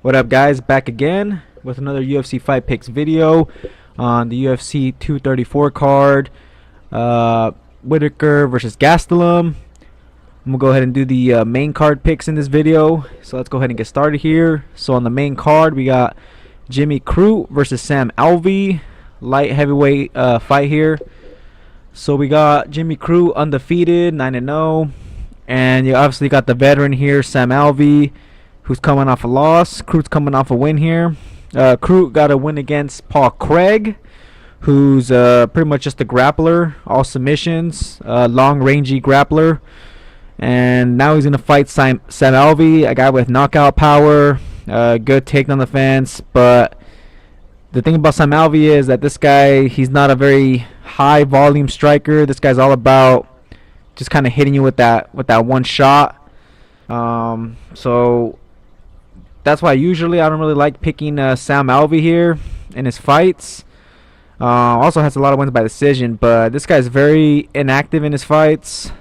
What up, guys? Back again with another UFC fight picks video on the UFC 234 card. Whittaker versus Gastelum. I'm gonna go ahead and do the main card picks in this video. So let's go ahead and get started here. So on the main card, we got Jimmy Crute versus Sam Alvey, light heavyweight fight here. So we got Jimmy Crute undefeated, 9-0, and you obviously got the veteran here, Sam Alvey, who's coming off a loss. Crute's coming off a win here. Crute got a win against Paul Craig, who's pretty much just a grappler, all submissions, long rangy grappler. And now he's gonna fight Sam Alvey, a guy with knockout power, good takedown defense. But the thing about Sam Alvey is that this guy, he's not a very high volume striker. This guy's all about just kind of hitting you with that one shot. So that's why usually I don't really like picking Sam Alvey here in his fights. Also has a lot of wins by decision, but this guy's very inactive in his fights.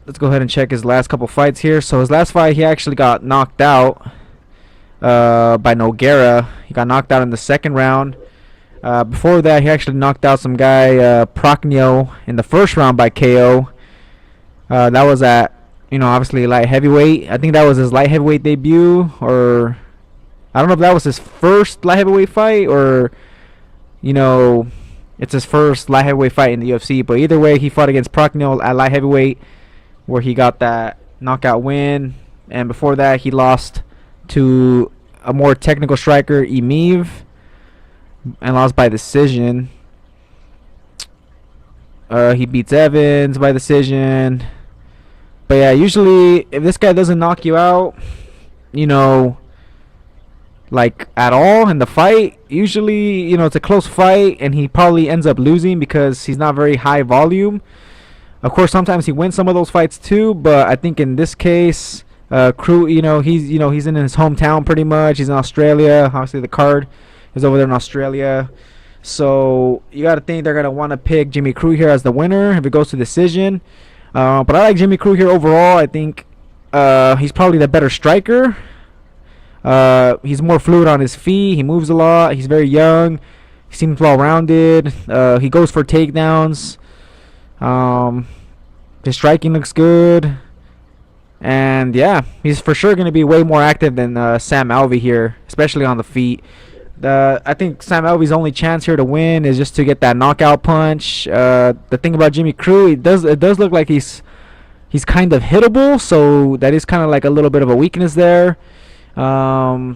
Let's go ahead and check his last couple fights here. So his last fight, he actually got knocked out by Nogueira. He got knocked out in the second round. Before that, he actually knocked out some guy, Prochnio, in the first round by KO. That was at, obviously light heavyweight. I think that was his light heavyweight debut, or I don't know if that was his first light heavyweight fight, or it's his first light heavyweight fight in the UFC. But either way, he fought against Prochnio at light heavyweight, where he got that knockout win. And before that, he lost to a more technical striker, M.O.E, and lost by decision. He beats Evans by decision. But yeah, usually if this guy doesn't knock you out, like at all in the fight, usually it's a close fight and he probably ends up losing because he's not very high volume. Of course, sometimes he wins some of those fights too, but I think in this case, Crute, he's in his hometown pretty much. He's in Australia. Obviously, the card is over there in Australia. So you got to think they're gonna want to pick Jimmy Crute here as the winner if it goes to decision. But I like Jimmy Crute here overall. I think he's probably the better striker. He's more fluid on his feet. He moves a lot. He's very young. He seems well-rounded. He goes for takedowns. His striking looks good, and yeah, he's for sure going to be way more active than Sam Alvey here, especially on the feet. I think Sam Alvey's only chance here to win is just to get that knockout punch. The thing about Jimmy Crute, it does look like he's kind of hittable, so that is kind of like a little bit of a weakness there. The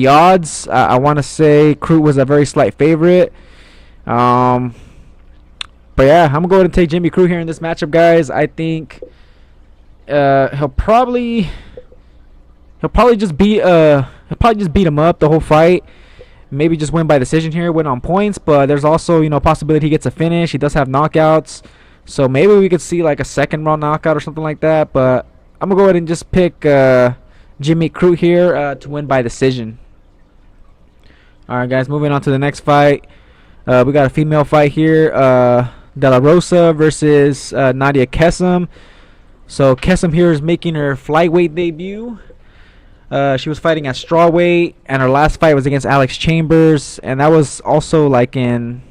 odds, I want to say Crute was a very slight favorite. But yeah, I'm gonna go ahead and take Jimmy Crute here in this matchup, guys. I think he'll probably just beat him up the whole fight. Maybe just win by decision here, win on points. But there's also a possibility he gets a finish. He does have knockouts, so maybe we could see like a second round knockout or something like that. But I'm gonna go ahead and just pick Jimmy Crute here to win by decision. All right, guys, moving on to the next fight. We got a female fight here. De La Rosa versus Nadia Kesem. So Kesem here is making her flyweight debut. She was fighting at strawweight, and her last fight was against Alex Chambers, and that was also like in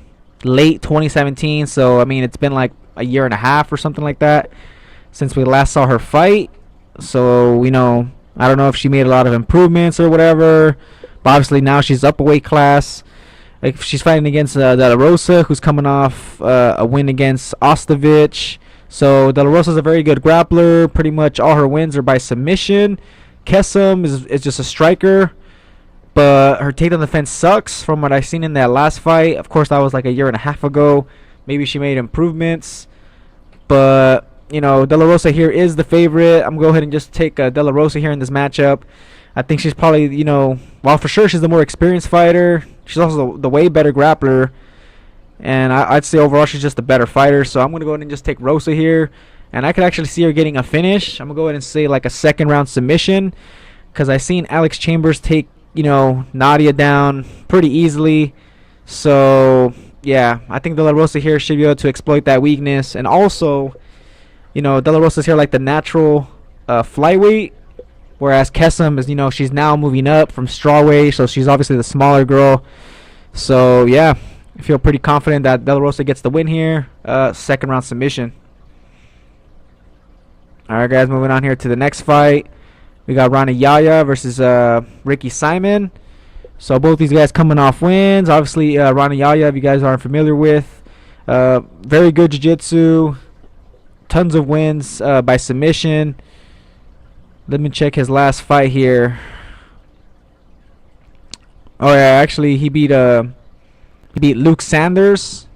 late 2017. So I mean, it's been like a year and a half or something like that since we last saw her fight. So I don't know if she made a lot of improvements or whatever, but obviously now she's up a weight class. Like, she's fighting against De La Rosa, who's coming off a win against Ostovich. So De La Rosa is a very good grappler. Pretty much all her wins are by submission. Kesem is just a striker, but her takedown defense sucks from what I've seen in that last fight. Of course, that was like a year and a half ago. Maybe she made improvements, but De La Rosa here is the favorite. I'm gonna go ahead and just take De La Rosa here in this matchup. I think she's probably, while for sure she's the more experienced fighter, she's also the way better grappler. And I'd say overall she's just a better fighter. So I'm going to go ahead and just take Rosa here. And I could actually see her getting a finish. I'm going to go ahead and say like a second round submission, because I've seen Alex Chambers take, Nadia down pretty easily. So, yeah, I think De La Rosa here should be able to exploit that weakness. And also, De La Rosa's here like the natural flyweight. Whereas Kesem is, she's now moving up from strawweight, so she's obviously the smaller girl. So yeah, I feel pretty confident that De La Rosa gets the win here. Second round submission. Alright guys, moving on here to the next fight. We got Rana Yaya versus Ricky Simon. So both these guys coming off wins. Obviously Rana Yaya, if you guys aren't familiar with, very good jiu-jitsu. Tons of wins by submission. Let me check his last fight here. Oh yeah, actually he beat Luke Sanders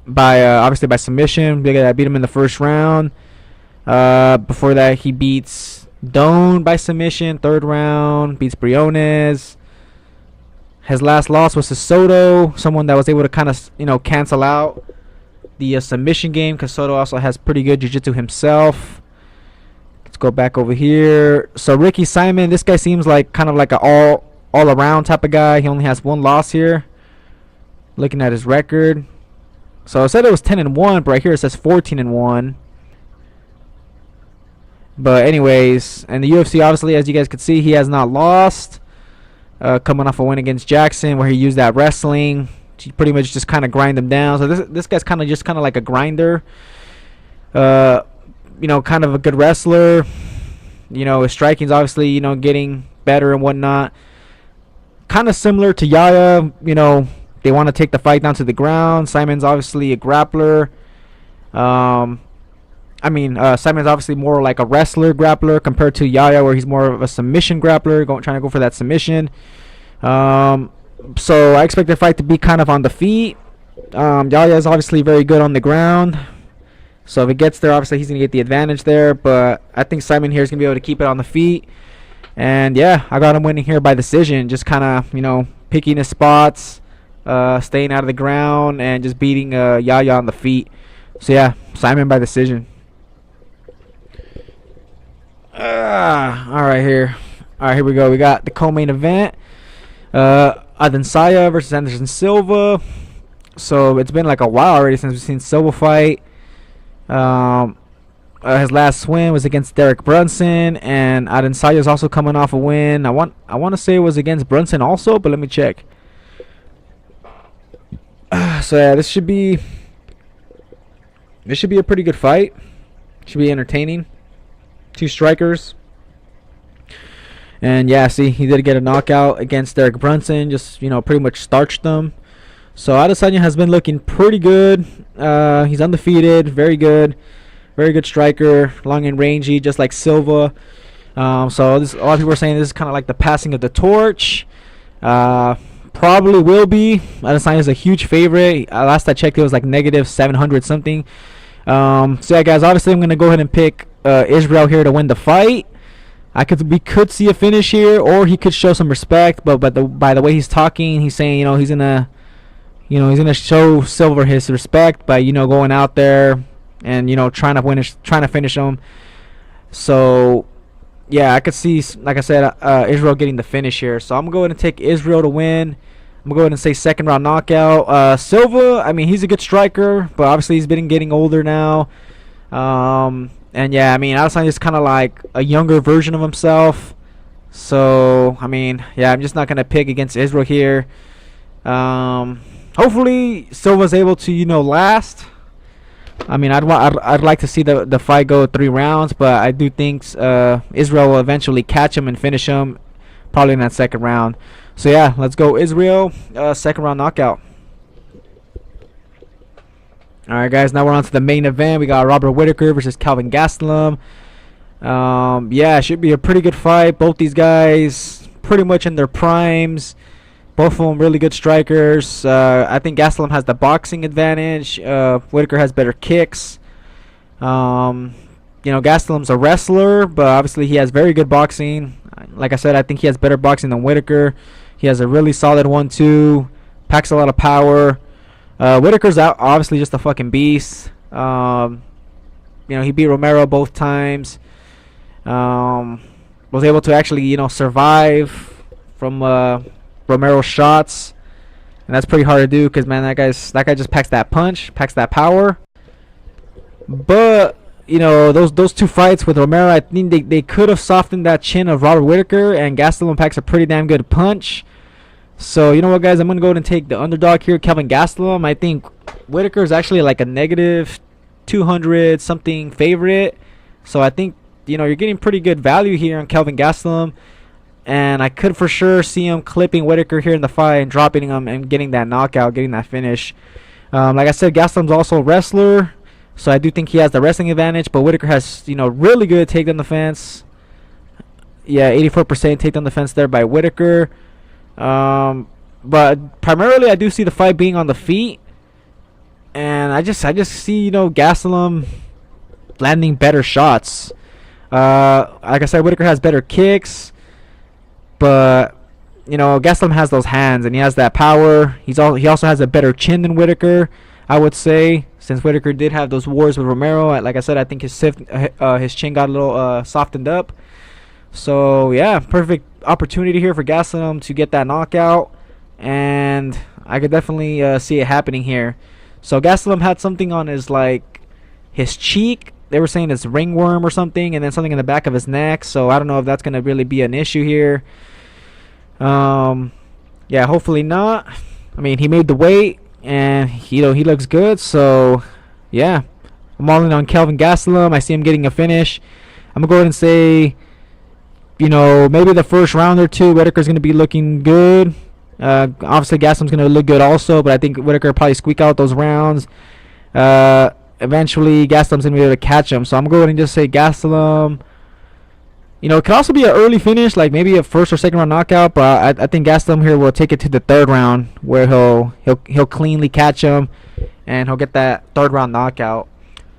by obviously by submission. I beat him in the first round. Before that he beats Doan by submission, third round, beats Briones. His last loss was to Soto, someone that was able to kind of cancel out the submission game, because Soto also has pretty good jiu-jitsu himself. Let's go back over here. So Ricky Simon, this guy seems like kind of like an all-around type of guy. He only has one loss here, looking at his record. So I said it was 10-1, but right here it says 14-1. But anyways, and the UFC, obviously, as you guys can see, he has not lost. Coming off a win against Jackson, where he used that wrestling to pretty much just kind of grind him down. So this guy's kind of like a grinder. Kind of a good wrestler. His striking's obviously getting better and whatnot. Kind of similar to Yaya. They want to take the fight down to the ground. Simon's obviously a grappler. Simon's obviously more like a wrestler grappler compared to Yaya, where he's more of a submission grappler, trying to go for that submission. So I expect the fight to be kind of on the feet. Yaya is obviously very good on the ground. So if it gets there, obviously he's going to get the advantage there. But I think Simon here is going to be able to keep it on the feet. And yeah, I got him winning here by decision. Just kind of, picking his spots, staying out of the ground, and just beating Yaya on the feet. So yeah, Simon by decision. Alright, here we go. We got the co-main event. Adesanya versus Anderson Silva. So it's been like a while already since we've seen Silva fight. His last win was against Derek Brunson, and Adesanya is also coming off a win. I want to say it was against Brunson also, but let me check. So yeah, this should be a pretty good fight. Should be entertaining. Two strikers. And yeah, see, he did get a knockout against Derek Brunson. Just, pretty much starched them. So Adesanya has been looking pretty good. He's undefeated. Very good. Very good striker. Long and rangy, just like Silva. So this, a lot of people are saying this is kind of like the passing of the torch. Probably will be. Adesanya is a huge favorite. Last I checked, it was like negative 700 something. So yeah, guys, obviously I'm going to go ahead and pick Israel here to win the fight. We could see a finish here, or he could show some respect. But by the way he's talking, he's saying he's gonna show Silva his respect by going out there and trying to finish him. So yeah, I could see, like I said, Israel getting the finish here. So I'm going to take Israel to win. I'm going to go ahead and say second round knockout. Silva, I mean, he's a good striker, but obviously he's been getting older now. And yeah, I mean, Adesanya is kind of like a younger version of himself. So, I mean, yeah, I'm just not going to pick against Israel here. Hopefully Silva's able to, last. I mean, I'd like to see the fight go 3 rounds, but I do think Israel will eventually catch him and finish him, probably in that second round. So yeah, let's go Israel, second round knockout. Alright guys, now we're on to the main event. We got Robert Whittaker versus Kelvin Gastelum. Yeah, it should be a pretty good fight. Both these guys pretty much in their primes. Both of them really good strikers. I think Gastelum has the boxing advantage. Whittaker has better kicks. Gastelum's a wrestler, but obviously he has very good boxing. Like I said, I think he has better boxing than Whittaker. He has a really solid 1-2. Packs a lot of power. Whittaker's obviously just a fucking beast. He beat Romero both times. Was able to actually, survive from Romero's shots, and that's pretty hard to do because, man, that guy just packs that punch, packs that power. But those two fights with Romero, I think they could have softened that chin of Robert Whittaker, and Gastelum packs a pretty damn good punch. So you know what, guys, I'm gonna go ahead and take the underdog here, Kelvin Gastelum. I think Whittaker is actually like a negative 200 something favorite. So I think you're getting pretty good value here on Kelvin Gastelum, and I could for sure see him clipping Whittaker here in the fight and dropping him and getting that knockout, getting that finish. Like I said, Gastelum's also a wrestler, so I do think he has the wrestling advantage. But Whittaker has really good takedown defense. Yeah, 84% takedown defense there by Whittaker. But primarily I do see the fight being on the feet, and I just see Gastelum landing better shots. Like I said, Whittaker has better kicks, but Gastelum has those hands and he has that power. He also has a better chin than Whittaker, I would say, since Whittaker did have those wars with Romero. Like I said, I think his chin got a little softened up. So yeah, perfect opportunity here for Gastelum to get that knockout, and I could definitely see it happening here. So Gastelum had something on his cheek. They were saying it's ringworm or something, and then something in the back of his neck. So I don't know if that's gonna really be an issue here. Yeah, hopefully not. I mean, he made the weight, and he looks good. So yeah, I'm all in on Kelvin Gastelum. I see him getting a finish. I'm gonna go ahead and say, maybe the first round or two, Whittaker's gonna be looking good. Obviously Gastelum's gonna look good also, but I think Whittaker will probably squeak out those rounds. Eventually Gastelum's gonna be able to catch him. So I'm going to just say Gastelum. It could also be an early finish, like maybe a first or second round knockout, but I think Gastelum here will take it to the third round, where he'll cleanly catch him and he'll get that third round knockout.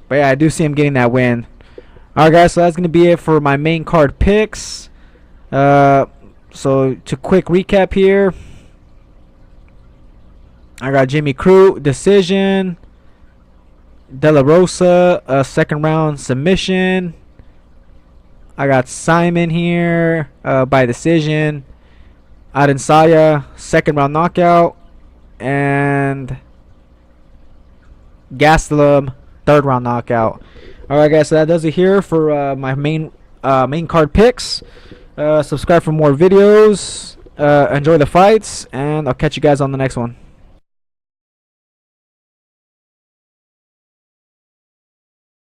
But yeah, I do see him getting that win. Alright guys, so that's gonna be it for my main card picks. So to quick recap here, I got Jimmy Crute decision, De La Rosa second round submission. I got Simon here by decision, Adesanya second round knockout, and Gastelum third round knockout. Alright guys, so that does it here for my main card picks. Subscribe for more videos. Enjoy the fights, and I'll catch you guys on the next one.